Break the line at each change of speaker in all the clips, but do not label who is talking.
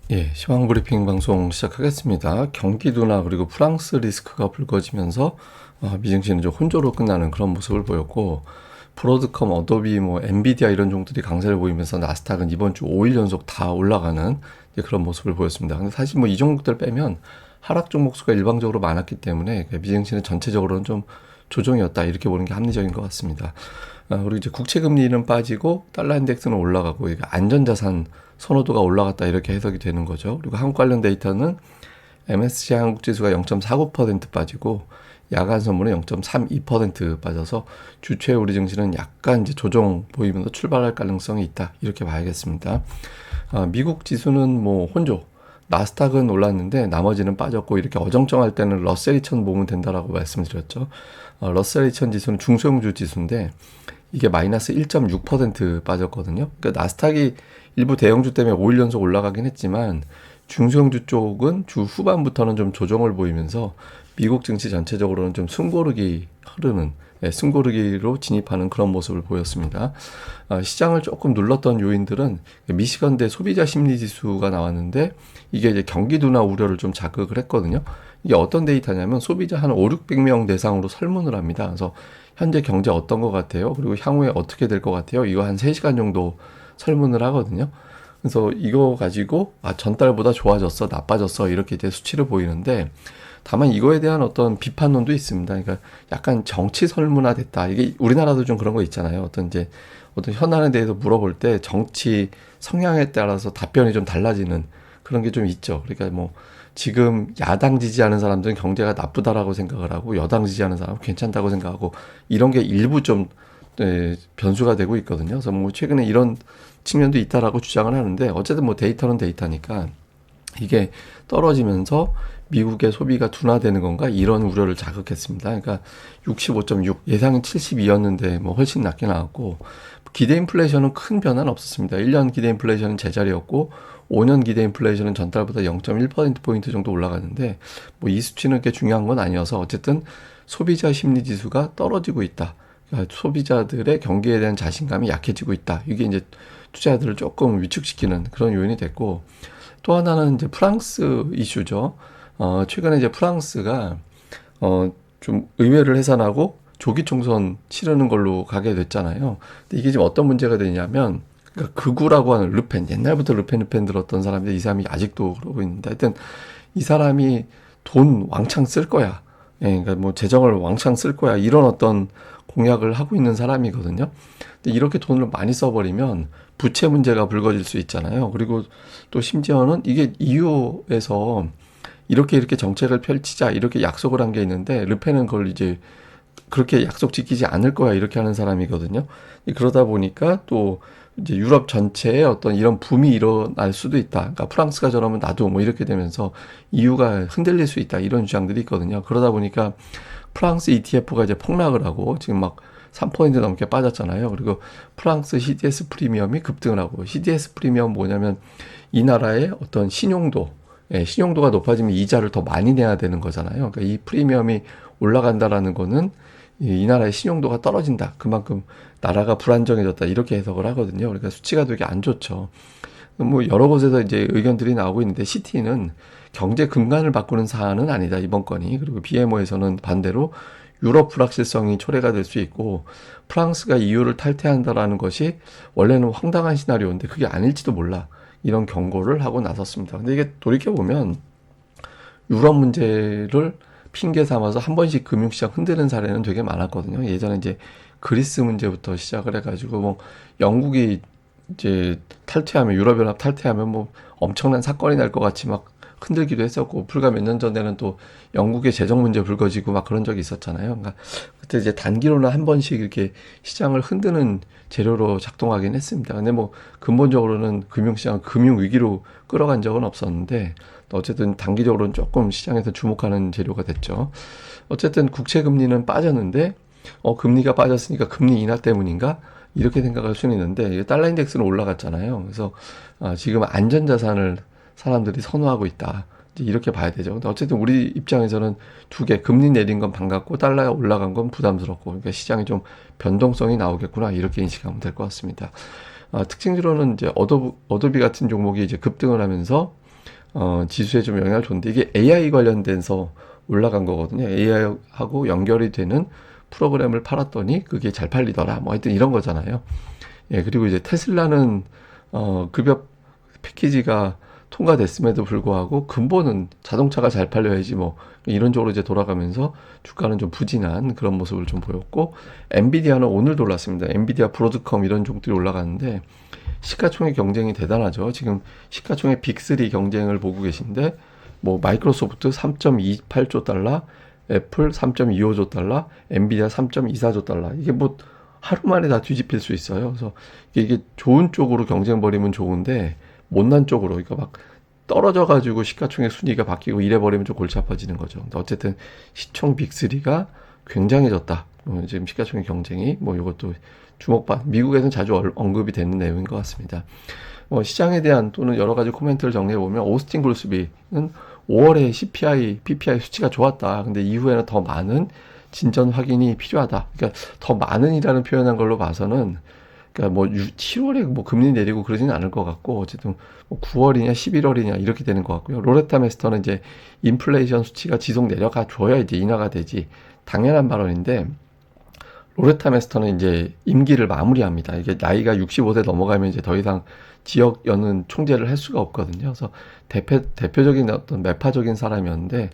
예, 시황 브리핑 방송 시작하겠습니다. 경기 둔화 그리고 프랑스 리스크가 불거지면서 미증시는 좀 혼조로 끝나는 그런 모습을 보였고, 브로드컴, 어도비, 엔비디아 이런 종들이 강세를 보이면서 나스닥은 이번 주 5일 연속 다 올라가는 그런 모습을 보였습니다. 근데 사실 이 종목들 빼면 하락 종목 수가 일방적으로 많았기 때문에 미증시는 전체적으로는 좀 조정이었다 이렇게 보는 게 합리적인 것 같습니다. 그리고 이제 국채 금리는 빠지고 달러 인덱스는 올라가고 이게 안전자산 선호도가 올라갔다 이렇게 해석이 되는 거죠. 그리고 한국 관련 데이터는 MSCI 한국 지수가 0.49% 빠지고 야간 선물은 0.32% 빠져서 주최 우리 증시는 약간 이제 조정 보이면서 출발할 가능성이 있다 이렇게 봐야겠습니다. 미국 지수는 혼조. 나스닥은 올랐는데 나머지는 빠졌고 이렇게 어정쩡할 때는 러셀 2000 보면 된다라고 말씀드렸죠. 러셀 2000 지수는 중소형주 지수인데 이게 마이너스 1.6% 빠졌거든요. 그러니까 나스닥이 일부 대형주 때문에 5일 연속 올라가긴 했지만 중소형주 쪽은 주 후반부터는 좀 조정을 보이면서 미국 증시 전체적으로는 좀 숨고르기 흐르는 숨고르기로 진입하는 그런 모습을 보였습니다. 시장을 조금 눌렀던 요인들은 미시건대 소비자 심리 지수가 나왔는데 이게 이제 경기 둔화 우려를 좀 자극을 했거든요. 이게 어떤 데이터냐면 소비자 한 5, 600명 대상으로 설문을 합니다. 그래서 현재 경제 어떤 것 같아요? 그리고 향후에 어떻게 될 것 같아요? 이거 한 3시간 정도 설문을 하거든요. 그래서 이거 가지고 전달보다 좋아졌어, 나빠졌어 이렇게 이제 수치를 보이는데 다만 이거에 대한 어떤 비판론도 있습니다. 그러니까 약간 정치 설문화 됐다. 이게 우리나라도 좀 그런 거 있잖아요. 어떤 현안에 대해서 물어볼 때 정치 성향에 따라서 답변이 좀 달라지는 그런 게 좀 있죠. 그러니까 지금 야당 지지하는 사람들은 경제가 나쁘다라고 생각을 하고 여당 지지하는 사람은 괜찮다고 생각하고 이런 게 일부 좀 변수가 되고 있거든요. 그래서 최근에 이런 측면도 있다라고 주장을 하는데 어쨌든 데이터는 데이터니까 이게 떨어지면서 미국의 소비가 둔화되는 건가 이런 우려를 자극했습니다. 그러니까 65.6 예상은 72였는데 훨씬 낮게 나왔고 기대 인플레이션은 큰 변화는 없었습니다. 1년 기대 인플레이션은 제자리였고 5년 기대 인플레이션은 전달보다 0.1%포인트 정도 올라가는데 이 수치는 그렇게 중요한 건 아니어서 어쨌든 소비자 심리 지수가 떨어지고 있다. 그러니까 소비자들의 경기에 대한 자신감이 약해지고 있다. 이게 이제 투자자들을 조금 위축시키는 그런 요인이 됐고 또 하나는 이제 프랑스 이슈죠. 최근에 이제 프랑스가 좀 의회를 해산하고 조기 총선 치르는 걸로 가게 됐잖아요. 근데 이게 지금 어떤 문제가 되냐면 그러니까 극우라고 하는 르펜 옛날부터 르펜 들었던 사람인데 이 사람이 아직도 그러고 있는데 하여튼 이 사람이 돈 왕창 쓸 거야. 예, 그러니까 재정을 왕창 쓸 거야. 이런 어떤 공약을 하고 있는 사람이거든요. 근데 이렇게 돈을 많이 써버리면 부채 문제가 불거질 수 있잖아요. 그리고 또 심지어는 이게 EU에서 이렇게 정책을 펼치자 이렇게 약속을 한 게 있는데 르펜은 그걸 이제 그렇게 약속 지키지 않을 거야 이렇게 하는 사람이거든요. 그러다 보니까 또 이제 유럽 전체에 어떤 이런 붐이 일어날 수도 있다. 그러니까 프랑스가 저러면 나도 이렇게 되면서 EU가 흔들릴 수 있다 이런 주장들이 있거든요. 그러다 보니까 프랑스 ETF가 이제 폭락을 하고 지금 3% 넘게 빠졌잖아요. 그리고 프랑스 CDS 프리미엄이 급등을 하고 CDS 프리미엄 뭐냐면 이 나라의 어떤 신용도가 높아지면 이자를 더 많이 내야 되는 거잖아요. 그러니까 이 프리미엄이 올라간다라는 거는 이 나라의 신용도가 떨어진다. 그만큼 나라가 불안정해졌다. 이렇게 해석을 하거든요. 그러니까 수치가 되게 안 좋죠. 여러 곳에서 이제 의견들이 나오고 있는데 시티는 경제 근간을 바꾸는 사안은 아니다. 이번 건이. 그리고 BMO에서는 반대로 유럽 불확실성이 초래가 될 수 있고 프랑스가 EU를 탈퇴한다라는 것이 원래는 황당한 시나리오인데 그게 아닐지도 몰라. 이런 경고를 하고 나섰습니다. 근데 이게 돌이켜보면 유럽 문제를 핑계 삼아서 한 번씩 금융시장 흔드는 사례는 되게 많았거든요. 예전에 이제 그리스 문제부터 시작을 해가지고 영국이 이제 탈퇴하면 유럽연합 탈퇴하면 엄청난 사건이 날 것 같이 흔들기도 했었고 불과 몇 년 전에는 또 영국의 재정 문제 불거지고 그런 적이 있었잖아요. 그러니까 그때 이제 단기로는 한 번씩 이렇게 시장을 흔드는 재료로 작동하긴 했습니다. 근데 근본적으로는 금융시장 금융 위기로 끌어간 적은 없었는데 어쨌든 단기적으로는 조금 시장에서 주목하는 재료가 됐죠. 어쨌든 국채 금리는 빠졌는데 금리가 빠졌으니까 금리 인하 때문인가? 이렇게 생각할 수는 있는데 달러 인덱스는 올라갔잖아요. 그래서 지금 안전자산을 사람들이 선호하고 있다. 이렇게 봐야 되죠. 근데 어쨌든 우리 입장에서는 두 개, 금리 내린 건 반갑고 달러가 올라간 건 부담스럽고, 그러니까 시장에 좀 변동성이 나오겠구나 이렇게 인식하면 될 것 같습니다. 특징적으로는 이제 어도비 같은 종목이 이제 급등을 하면서 지수에 좀 영향을 줬는데 이게 AI 관련돼서 올라간 거거든요. AI하고 연결이 되는 프로그램을 팔았더니 그게 잘 팔리더라. 뭐 하여튼 이런 거잖아요. 예, 그리고 이제 테슬라는 급여 패키지가 통과됐음에도 불구하고 근본은 자동차가 잘 팔려야지 뭐 이런 쪽으로 이제 돌아가면서 주가는 좀 부진한 그런 모습을 좀 보였고 엔비디아는 오늘도 올랐습니다. 엔비디아, 브로드컴 이런 종들이 올라가는데 시가총액 경쟁이 대단하죠. 지금 시가총액 빅3 경쟁을 보고 계신데 뭐 마이크로소프트 3.28조 달러, 애플 3.25조 달러, 엔비디아 3.24조 달러. 이게 뭐 하루 만에 다 뒤집힐 수 있어요. 그래서 이게 좋은 쪽으로 경쟁 벌이면 좋은데 못난 쪽으로 그러니까 막 떨어져 가지고 시가총액 순위가 바뀌고 이래 버리면 좀 골치 아파지는 거죠. 근데 어쨌든 시총 빅3가 굉장해졌다. 지금 시가총액 경쟁이 뭐 이것도 주목받. 미국에서는 자주 언급이 되는 내용인 것 같습니다. 시장에 대한 또는 여러 가지 코멘트를 정리해 보면 오스틴 글스비는 5월에 CPI, PPI 수치가 좋았다. 근데 이후에는 더 많은 진전 확인이 필요하다. 그러니까 더 많은이라는 표현한 걸로 봐서는 그러니까 뭐 7월에 뭐 금리 내리고 그러지는 않을 것 같고 어쨌든 뭐 9월이냐 11월이냐 이렇게 되는 것 같고요. 로레타 메스터는 이제 인플레이션 수치가 지속 내려가 줘야 이제 인하가 되지 당연한 발언인데 로레타 메스터는 이제 임기를 마무리합니다. 이게 나이가 65세 넘어가면 이제 더 이상 지역 연은 총재를 할 수가 없거든요. 그래서 대표적인 어떤 매파적인 사람이었는데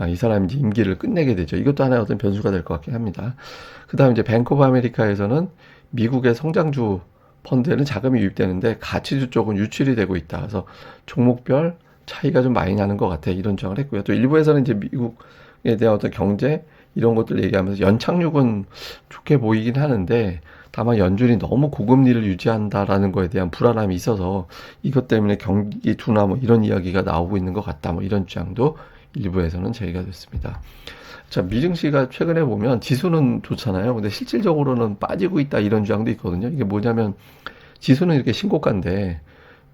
이 사람이 이제 임기를 끝내게 되죠. 이것도 하나의 어떤 변수가 될 것 같긴 합니다. 그 다음에 이제 뱅크 오브 아메리카에서는 미국의 성장주 펀드에는 자금이 유입되는데 가치주 쪽은 유출이 되고 있다. 그래서 종목별 차이가 좀 많이 나는 것 같아. 이런 주장을 했고요. 또 일부에서는 이제 미국에 대한 어떤 경제 이런 것들 얘기하면서 연착륙은 좋게 보이긴 하는데 다만 연준이 너무 고금리를 유지한다라는 거에 대한 불안함이 있어서 이것 때문에 경기 둔화 뭐 이런 이야기가 나오고 있는 것 같다. 뭐 이런 주장도 일부에서는 제기가 됐습니다. 자, 미증시가 최근에 보면 지수는 좋잖아요. 근데 실질적으로는 빠지고 있다 이런 주장도 있거든요. 이게 뭐냐면 지수는 이렇게 신고가인데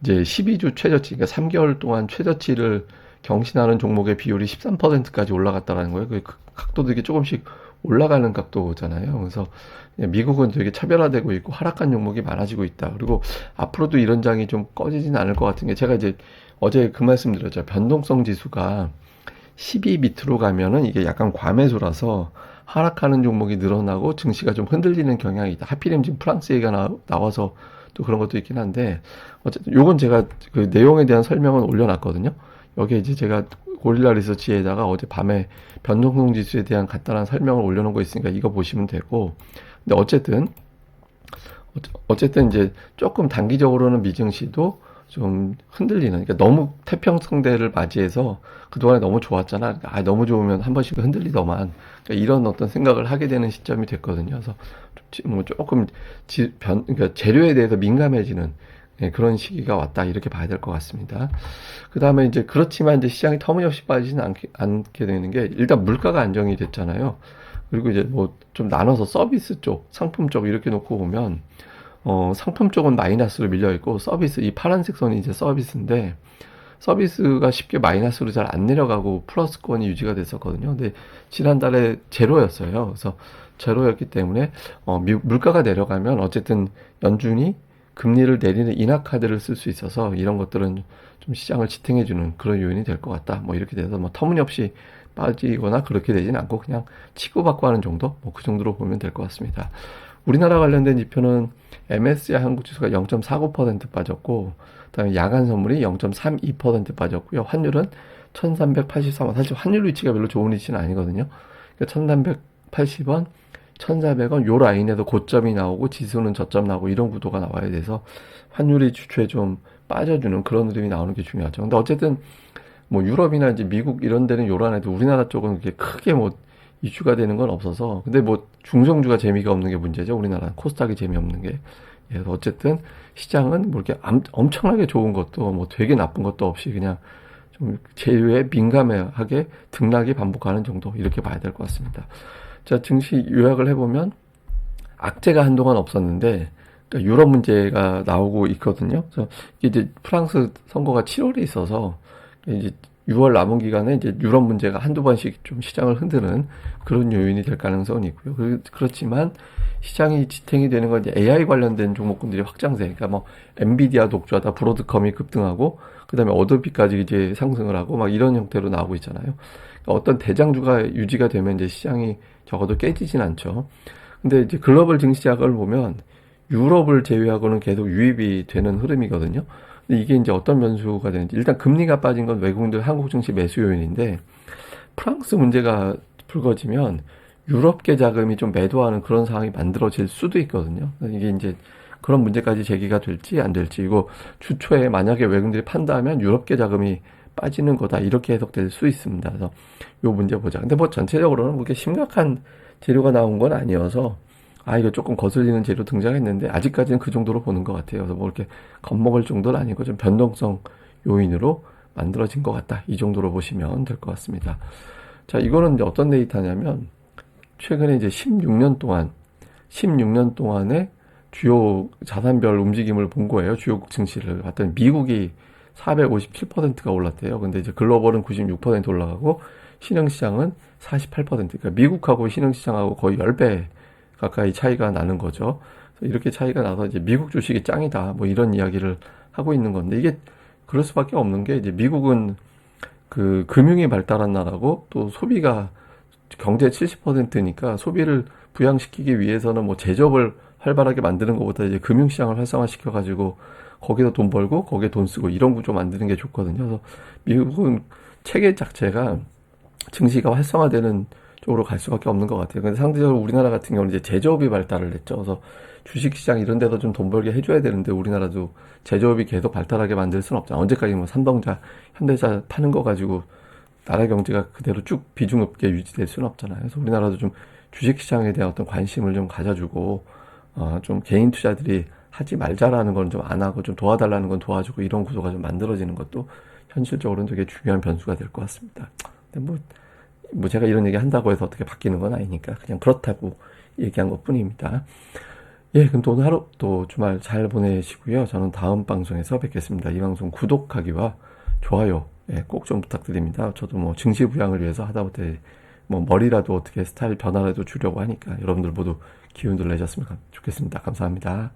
이제 12주 최저치, 그러니까 3개월 동안 최저치를 경신하는 종목의 비율이 13%까지 올라갔다라는 거예요. 그 각도도 이게 조금씩 올라가는 각도잖아요. 그래서 미국은 되게 차별화되고 있고 하락한 종목이 많아지고 있다. 그리고 앞으로도 이런 장이 좀 꺼지진 않을 것 같은 게 제가 이제 어제 그 말씀 드렸죠. 변동성 지수가 12 밑으로 가면은 이게 약간 과매수라서 하락하는 종목이 늘어나고 증시가 좀 흔들리는 경향이 있다. 하필이면 지금 프랑스 얘기가 나와서 또 그런 것도 있긴 한데 어쨌든 요건 제가 그 내용에 대한 설명은 올려놨거든요. 여기에 이제 제가 고릴라 리서치에다가 어제 밤에 변동성 지수에 대한 간단한 설명을 올려놓은 거 있으니까 이거 보시면 되고 근데 어쨌든 이제 조금 단기적으로는 미증시도 좀 흔들리는 그러니까 너무 태평성대를 맞이해서 그동안에 너무 좋았잖아. 그러니까 너무 좋으면 한 번씩 흔들리더만 그러니까 이런 어떤 생각을 하게 되는 시점이 됐거든요. 그래서 뭐 조금 그러니까 재료에 대해서 민감해지는 그런 시기가 왔다 이렇게 봐야 될 것 같습니다. 그 다음에 이제 그렇지만 이제 시장이 터무니없이 빠지지는 않게 되는 게 일단 물가가 안정이 됐잖아요. 그리고 이제 뭐 좀 나눠서 서비스 쪽, 상품 쪽 이렇게 놓고 보면 상품 쪽은 마이너스로 밀려 있고 서비스 이 파란색 선이 이제 서비스인데 서비스가 쉽게 마이너스로 잘 안 내려가고 플러스권이 유지가 됐었거든요. 근데 지난달에 제로였어요. 그래서 제로였기 때문에 물가가 내려가면 어쨌든 연준이 금리를 내리는 인하 카드를 쓸 수 있어서 이런 것들은 좀 시장을 지탱해주는 그런 요인이 될 것 같다. 뭐 이렇게 돼서 뭐 터무니없이 빠지거나 그렇게 되진 않고 그냥 치고받고 하는 정도? 뭐 그 정도로 보면 될 것 같습니다. 우리나라 관련된 지표는 MSCI 한국지수가 0.49% 빠졌고 그다음에 야간 선물이 0.32% 빠졌고요. 환율은 1383원. 사실 환율 위치가 별로 좋은 위치는 아니거든요. 그러니까 1380원, 1400원 요 라인에서 고점이 나오고 지수는 저점 나오고 이런 구도가 나와야 돼서 환율이 주초에 좀 빠져주는 그런 흐름이 나오는 게 중요하죠. 근데 어쨌든 뭐 유럽이나 이제 미국 이런 데는 요란해도 우리나라 쪽은 그렇게 크게 뭐 이슈가 되는 건 없어서 근데 뭐 중성주가 재미가 없는 게 문제죠. 우리나라는 코스닥이 재미없는 게. 그래서 어쨌든 시장은 뭐 이렇게 엄청나게 좋은 것도 뭐 되게 나쁜 것도 없이 그냥 좀 제외 민감하게 등락이 반복하는 정도 이렇게 봐야 될 것 같습니다. 자, 증시 요약을 해보면 악재가 한동안 없었는데 그러니까 유럽 문제가 나오고 있거든요. 그래서 이제 프랑스 선거가 7월에 있어서 이제 6월 남은 기간에 이제 유럽 문제가 한두 번씩 좀 시장을 흔드는 그런 요인이 될 가능성은 있고요. 그렇지만 시장이 지탱이 되는 건 이제 AI 관련된 종목군들이 확장세. 그러니까 뭐 엔비디아 독주하다 브로드컴이 급등하고 그다음에 어도비까지 이제 상승을 하고 막 이런 형태로 나오고 있잖아요. 그러니까 어떤 대장주가 유지가 되면 이제 시장이 적어도 깨지진 않죠. 근데 이제 글로벌 증시작을 보면 유럽을 제외하고는 계속 유입이 되는 흐름이거든요. 근데 이게 이제 어떤 변수가 되는지, 일단 금리가 빠진 건 외국인들 한국 증시 매수 요인인데, 프랑스 문제가 불거지면 유럽계 자금이 좀 매도하는 그런 상황이 만들어질 수도 있거든요. 이게 이제 그런 문제까지 제기가 될지 안 될지, 이거 주초에 만약에 외국인들이 판다면 유럽계 자금이 빠지는 거다, 이렇게 해석될 수 있습니다. 그래서 요 문제 보자. 근데 뭐 전체적으로는 그렇게 심각한 재료가 나온 건 아니어서, 이거 조금 거슬리는 재료 등장했는데 아직까지는 그 정도로 보는 것 같아요. 그래서 뭐 이렇게 겁먹을 정도는 아니고 좀 변동성 요인으로 만들어진 것 같다, 이 정도로 보시면 될 것 같습니다. 자, 이거는 이제 어떤 데이터냐면 최근에 이제 16년 동안의 주요 자산별 움직임을 본 거예요. 주요 증시를 봤더니 미국이 457%가 올랐대요. 근데 이제 글로벌은 96% 올라가고 신흥시장은 48%. 그러니까 미국하고 신흥시장하고 거의 10배 가까이 차이가 나는 거죠. 이렇게 차이가 나서 이제 미국 주식이 짱이다, 뭐 이런 이야기를 하고 있는 건데, 이게 그럴 수밖에 없는 게, 이제 미국은 그 금융이 발달한 나라고 또 소비가 경제 70%니까 소비를 부양시키기 위해서는 뭐 제조업을 활발하게 만드는 것보다 이제 금융시장을 활성화시켜 가지고 거기서 돈 벌고 거기에 돈 쓰고 이런 구조 만드는 게 좋거든요. 그래서 미국은 체계 자체가 증시가 활성화되는 쪽으로 갈 수밖에 없는 것 같아요. 근데 상대적으로 우리나라 같은 경우는 이제 제조업이 발달을 했죠. 그래서 주식시장 이런 데서 좀 돈 벌게 해줘야 되는데, 우리나라도 제조업이 계속 발달하게 만들 수는 없잖아. 언제까지 뭐 삼성자, 현대차 파는 거 가지고 나라 경제가 그대로 쭉 비중 없게 유지될 수는 없잖아요. 그래서 우리나라도 좀 주식시장에 대한 어떤 관심을 좀 가져주고, 좀 개인 투자들이 하지 말자라는 건 좀 안 하고 좀 도와달라는 건 도와주고, 이런 구조가 좀 만들어지는 것도 현실적으로는 되게 중요한 변수가 될 것 같습니다. 근데 뭐 제가 이런 얘기 한다고 해서 어떻게 바뀌는 건 아니니까 그냥 그렇다고 얘기한 것 뿐입니다. 예, 그럼 또 오늘 하루 또 주말 잘 보내시고요. 저는 다음 방송에서 뵙겠습니다. 이 방송 구독하기와 좋아요, 예, 꼭 좀 부탁드립니다. 저도 뭐 증시 부양을 위해서 하다못해 뭐 머리라도 어떻게 스타일 변화라도 주려고 하니까 여러분들 모두 기운들 내셨으면 좋겠습니다. 감사합니다.